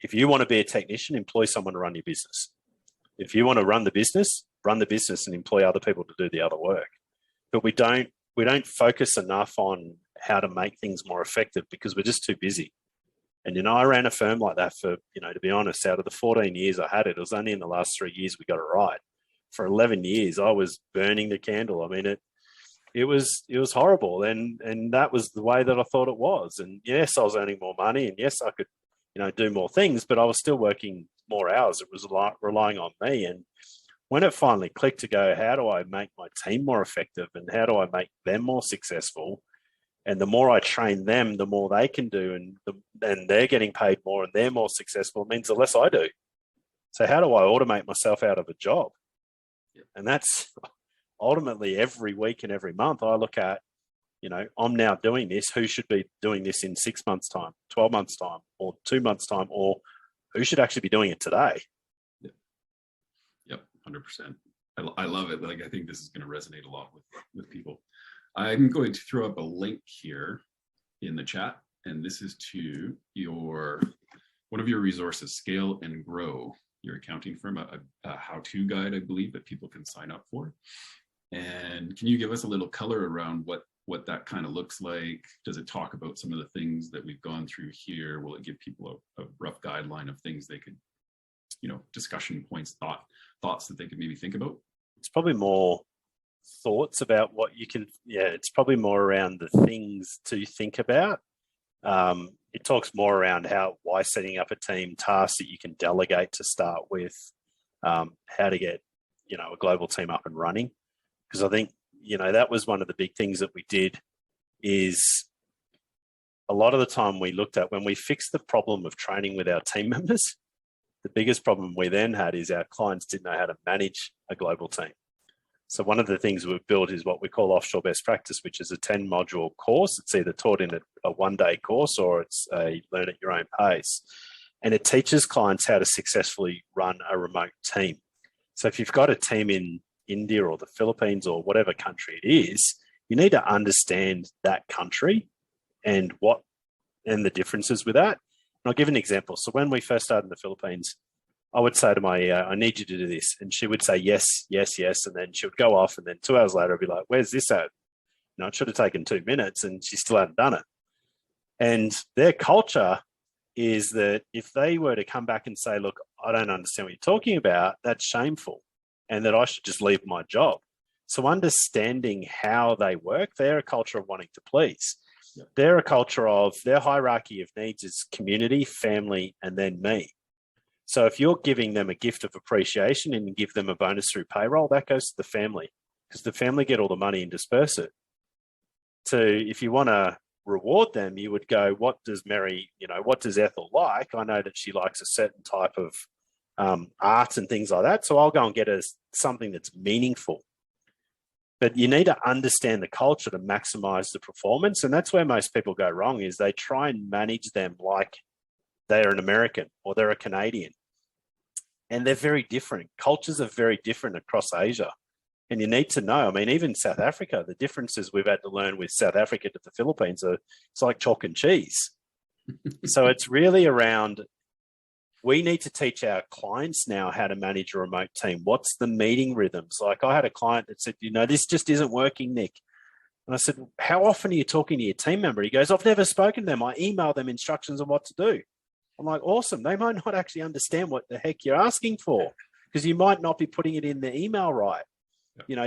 if you want to be a technician, employ someone to run your business. If you want to run the business and employ other people to do the other work. But we don't focus enough on how to make things more effective because we're just too busy. And, I ran a firm like that for, to be honest, out of the 14 years I had it was only in the last 3 years we got it right. For 11 years, I was burning the candle. I mean, it was horrible. And that was the way that I thought it was. And yes, I was earning more money, and yes, I could, do more things, but I was still working more hours. It was relying on me. And when it finally clicked to go, how do I make my team more effective and how do I make them more successful? And the more I train them, the more they can do, and they're getting paid more and they're more successful. It means the less I do. So how do I automate myself out of a job? And that's ultimately every week and every month I look at, I'm now doing this. Who should be doing this in 6 months' time, 12 months' time, or 2 months' time, or who should actually be doing it today? Yep, 100%. I love it. Like, I think this is going to resonate a lot with people. I'm going to throw up a link here in the chat, and this is to one of your resources, Scale and Grow, your accounting firm, a how-to guide, I believe, that people can sign up for. And can you give us a little color around what that kind of looks like? Does it talk about some of the things that we've gone through here? Will it give people a rough guideline of things they could, discussion points, thoughts that they could maybe think about? It's probably more thoughts about what you can, it's probably more around the things to think about. It talks more around why setting up a team, tasks that you can delegate to start with, how to get, a global team up and running. Because I think, that was one of the big things that we did is a lot of the time we looked at when we fixed the problem of training with our team members, the biggest problem we then had is our clients didn't know how to manage a global team. So one of the things we've built is what we call Offshore Best Practice, which is a 10-module course. It's either taught in a one-day course or it's a learn at your own pace. And it teaches clients how to successfully run a remote team. So if you've got a team in India or the Philippines or whatever country it is, you need to understand that country and the differences with that. And I'll give an example. So when we first started in the Philippines, I would say to my, I need you to do this. And she would say, yes, yes, yes. And then she would go off. And then 2 hours later, I'd be like, where's this at? It should have taken 2 minutes and she still hadn't done it. And their culture is that if they were to come back and say, look, I don't understand what you're talking about, that's shameful and that I should just leave my job. So understanding how they work, they're a culture of wanting to please. Yep. They're a culture of their hierarchy of needs is community, family, and then me. So if you're giving them a gift of appreciation and you give them a bonus through payroll, that goes to the family because the family get all the money and disperse it. So if you want to reward them, you would go, what does Ethel like? I know that she likes a certain type of arts and things like that. So I'll go and get her something that's meaningful. But you need to understand the culture to maximize the performance. And that's where most people go wrong is they try and manage them like they're an American or they're a Canadian. And they're very different. Cultures are very different across Asia. And you need to know, even South Africa, the differences we've had to learn with South Africa to the Philippines it's like chalk and cheese. So it's really around, we need to teach our clients now how to manage a remote team. What's the meeting rhythms? Like I had a client that said, this just isn't working, Nick. And I said, how often are you talking to your team member? He goes, I've never spoken to them. I email them instructions on what to do. I'm like, awesome. They might not actually understand what the heck you're asking for because you might not be putting it in the email right.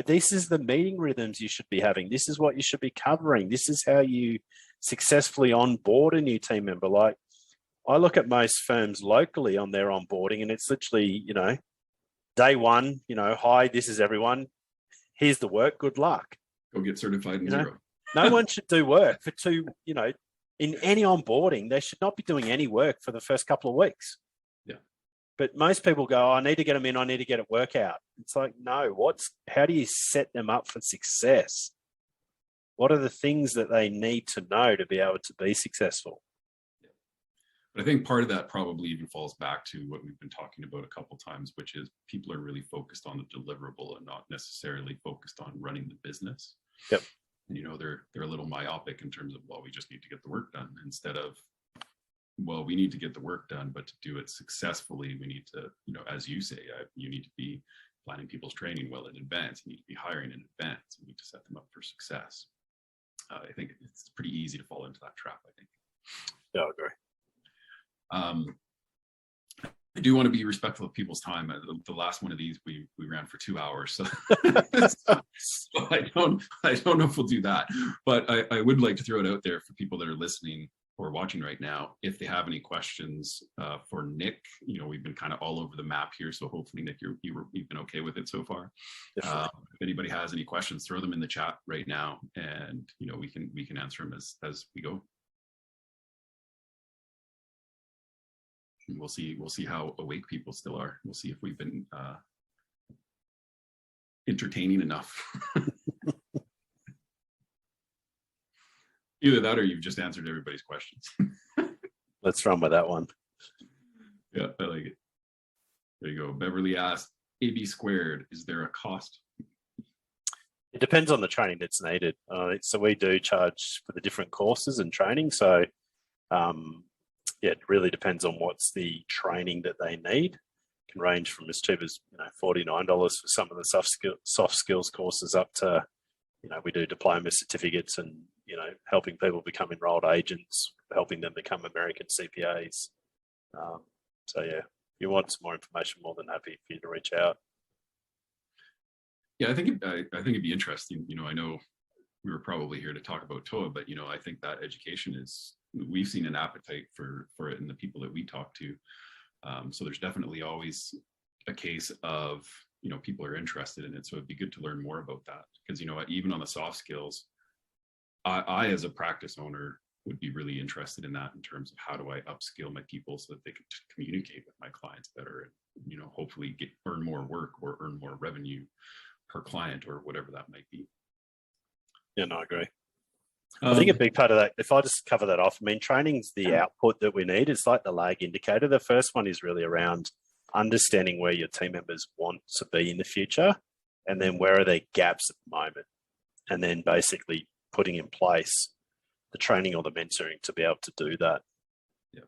This is the meeting rhythms you should be having. This is what you should be covering. This is how you successfully onboard a new team member. Like I look at most firms locally on their onboarding and it's literally, day one, hi, this is everyone. Here's the work. Good luck. Go get certified in zero. No one should do work for in any onboarding, they should not be doing any work for the first couple of weeks. Yeah. But most people go, I need to get them in. I need to get it work out. It's like, no, how do you set them up for success? What are the things that they need to know to be able to be successful? Yeah. But I think part of that probably even falls back to what we've been talking about a couple of times, which is people are really focused on the deliverable and not necessarily focused on running the business. Yep. They're a little myopic in terms of, we just need to get the work done instead of, we need to get the work done, but to do it successfully, we need to, as you say, you need to be planning people's training well in advance. You need to be hiring in advance. You need to set them up for success. I think it's pretty easy to fall into that trap, I think. Yeah, I agree. I do want to be respectful of people's time. The last one of these, we ran for 2 hours, so, so I don't know if we'll do that. But I would like to throw it out there for people that are listening who are watching right now, if they have any questions for Nick, we've been kind of all over the map here. So hopefully, Nick, you've been okay with it so far. If anybody has any questions, throw them in the chat right now, and we can answer them as we go. And we'll see how awake people still are. We'll see if we've been entertaining enough. Either that or you've just answered everybody's questions. Let's run with that one. Yeah, I like it. There you go. Beverly asked, AB squared, is there a cost? It depends on the training that's needed. So we do charge for the different courses and training. So it really depends on what's the training that they need. It can range from as cheap as $49 for some of the soft skills courses up to we do diploma certificates and helping people become enrolled agents, helping them become American CPAs. So yeah, if you want some more information, more than happy for you to reach out. Yeah, I think it'd be interesting. I know we were probably here to talk about TOA, but I think that education we've seen an appetite for it in the people that we talk to. So there's definitely always a case of people are interested in it. So it'd be good to learn more about that, because even on the soft skills, I as a practice owner would be really interested in that in terms of how do I upskill my people so that they can communicate with my clients better and hopefully earn more work or earn more revenue per client or whatever that might be. Yeah, no, I agree. I think a big part of that, if I just cover that off, training's the output that we need. It's like the lag indicator. The first one is really around understanding where your team members want to be in the future, and then where are their gaps at the moment, and then basically putting in place the training or the mentoring to be able to do that. Yeah.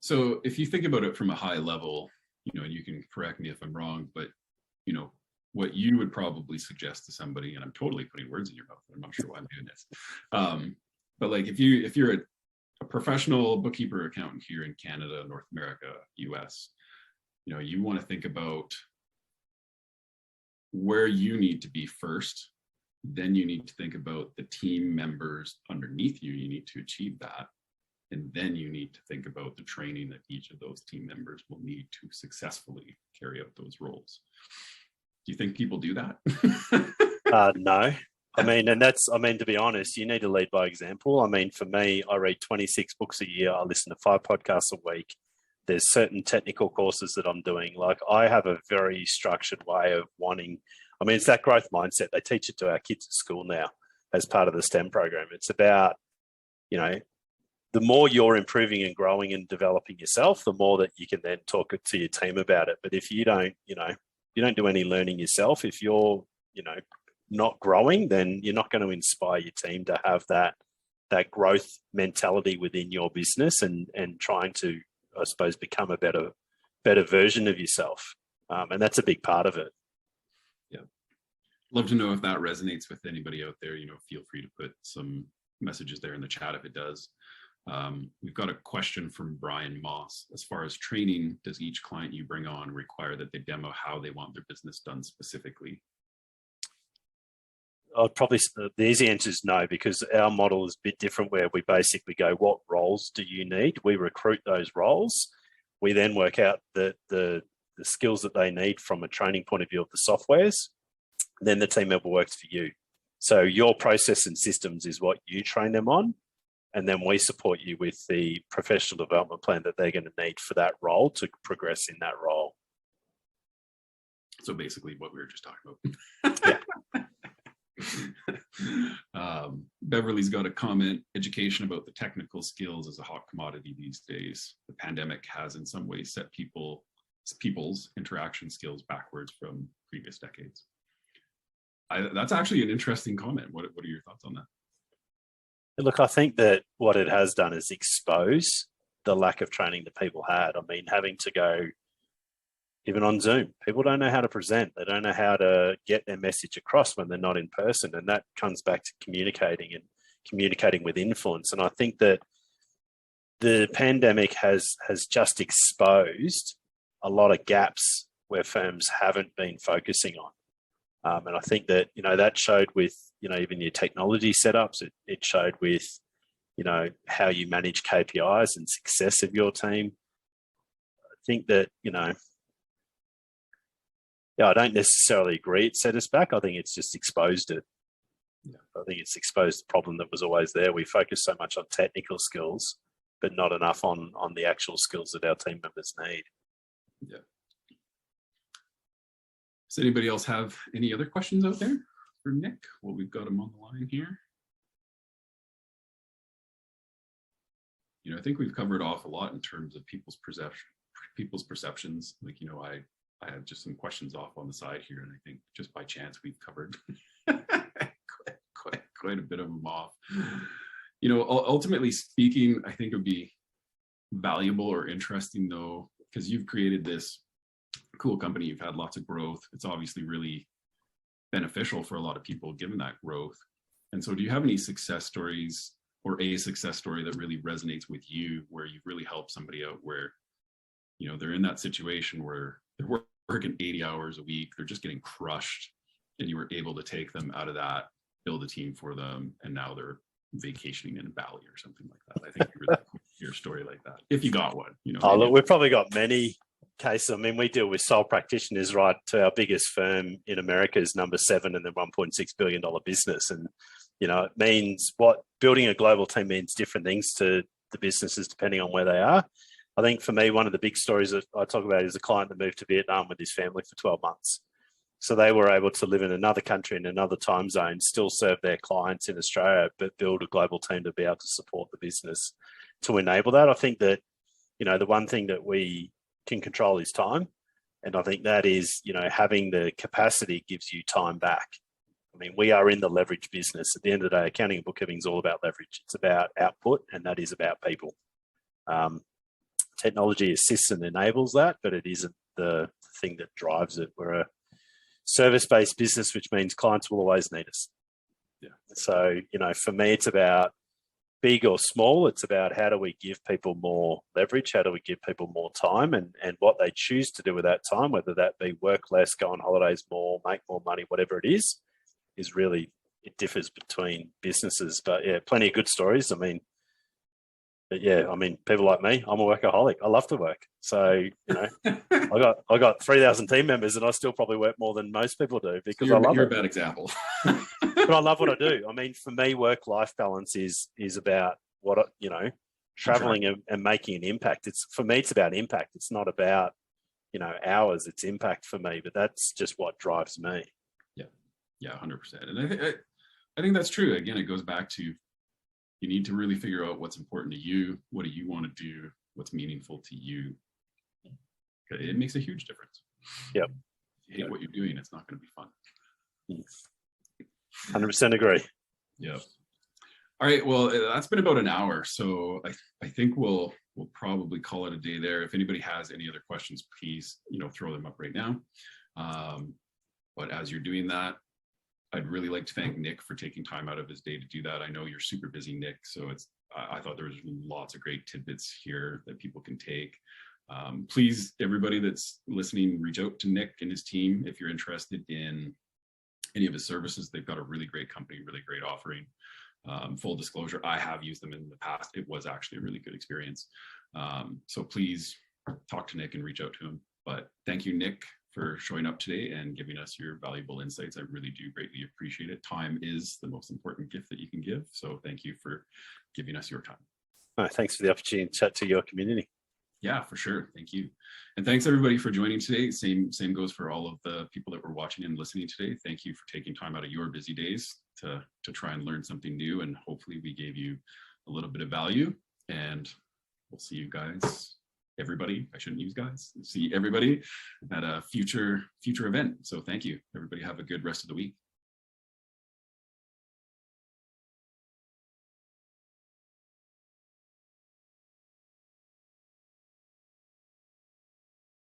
So if you think about it from a high level, and you can correct me if I'm wrong, but what you would probably suggest to somebody, and I'm totally putting words in your mouth, I'm not sure why I'm doing this. But like if you're a professional bookkeeper accountant here in Canada, North America, US, you want to think about where you need to be first. Then you need to think about the team members underneath you. You need to achieve that. And then you need to think about the training that each of those team members will need to successfully carry out those roles. Do you think people do that? No. To be honest, you need to lead by example. For me, I read 26 books a year. I listen to 5 podcasts a week. There's certain technical courses that I'm doing. Like, I have a very structured way of wanting, it's that growth mindset. They teach it to our kids at school now as part of the STEM program. It's about, the more you're improving and growing and developing yourself, the more that you can then talk to your team about it. But if you don't, you don't do any learning yourself, if you're, not growing, then you're not going to inspire your team to have that growth mentality within your business and trying to, I suppose, become a better version of yourself. And that's a big part of it. Yeah. Love to know if that resonates with anybody out there. Feel free to put some messages there in the chat if it does. We've got a question from Brian Moss. As far as training, does each client you bring on require that they demo how they want their business done specifically? The easy answer is no, because our model is a bit different, where we basically go, what roles do you need? We recruit those roles. We then work out the skills that they need from a training point of view of the softwares. Then the team member works for you. So your process and systems is what you train them on. And then we support you with the professional development plan that they're going to need for that role to progress in that role. So basically what we were just talking about. Yeah. Beverly's got a comment. Education about the technical skills is a hot commodity these days. The pandemic has in some ways set people's interaction skills backwards from previous decades. That's actually an interesting comment. What are your thoughts on that? Look, I think that what it has done is expose the lack of training that people had. Having to go, even on Zoom, people don't know how to present. They don't know how to get their message across when they're not in person. And that comes back to communicating with influence. And I think that the pandemic has just exposed a lot of gaps where firms haven't been focusing on. And I think that, that showed with, even your technology setups. It showed with, how you manage KPIs and success of your team. I think that, I don't necessarily agree it set us back. I think it's just exposed it. Yeah. I think it's exposed the problem that was always there. We focus so much on technical skills, but not enough on the actual skills that our team members need. Yeah. Does anybody else have any other questions out there for Nick? Well, we've got him on the line here. I think we've covered off a lot in terms of people's perceptions. Like, I have just some questions off on the side here, and I think just by chance we've covered quite a bit of them off. Ultimately speaking, I think it would be valuable or interesting though, because you've created this cool company, you've had lots of growth. It's obviously really beneficial for a lot of people given that growth. And so do you have any success stories or a success story that really resonates with you, where you've really helped somebody out where, they're in that situation where they're working 80 hours a week, they're just getting crushed, and you were able to take them out of that, build a team for them, and now they're vacationing in Bali or something like that. I think you really cool to hear a story like that, if you got one. Look, we've probably got many cases. I mean, we deal with sole practitioners, right? To our biggest firm in America is number 7 and then $1.6 billion business. And, it means building a global team means different things to the businesses depending on where they are. I think for me, one of the big stories that I talk about is a client that moved to Vietnam with his family for 12 months. So they were able to live in another country, in another time zone, still serve their clients in Australia, but build a global team to be able to support the business to enable that. I think that, the one thing that we can control is time. And I think that is, having the capacity gives you time back. I mean, we are in the leverage business. At the end of the day, accounting and bookkeeping is all about leverage. It's about output, and that is about people. Technology assists and enables that, but it isn't the thing that drives it. We're a service-based business, which means clients will always need us. Yeah. So, for me, it's about big or small. It's about how do we give people more leverage? How do we give people more time? And what they choose to do with that time, whether that be work less, go on holidays more, make more money, whatever it is really, it differs between businesses. But yeah, plenty of good stories. People like me, I'm a workaholic. I love to work. So, I got 3,000 team members and I still probably work more than most people do because I love it. You're a bad example. But I love what I do. I mean, for me, work-life balance is about traveling and making an impact. For me, it's about impact. It's not about, hours. It's impact for me, but that's just what drives me. Yeah, 100%. And I think that's true. Again, it goes back to, you need to really figure out what's important to you. What do you want to do? What's meaningful to you? It makes a huge difference. Yep. If you hate what you're doing, it's not going to be fun. 100% agree. Yeah. All right. Well, that's been about an hour. So I think we'll probably call it a day there. If anybody has any other questions, please, throw them up right now. But as you're doing that, I'd really like to thank Nick for taking time out of his day to do that. I know you're super busy, Nick, so I thought there was lots of great tidbits here that people can take. Please, everybody that's listening, reach out to Nick and his team if you're interested in any of his services. They've got a really great company, really great offering. Full disclosure, I have used them in the past. It was actually a really good experience. So please talk to Nick and reach out to him. But thank you, Nick, for showing up today and giving us your valuable insights. I really do greatly appreciate it. Time is the most important gift that you can give. So thank you for giving us your time. Thanks for the opportunity to chat to your community. Yeah, for sure. Thank you. And thanks everybody for joining today. Same goes for all of the people that were watching and listening today. Thank you for taking time out of your busy days to try and learn something new. And hopefully we gave you a little bit of value, and we'll see you guys. Everybody, I shouldn't use guys. See everybody at a future event. So thank you. Everybody have a good rest of the week.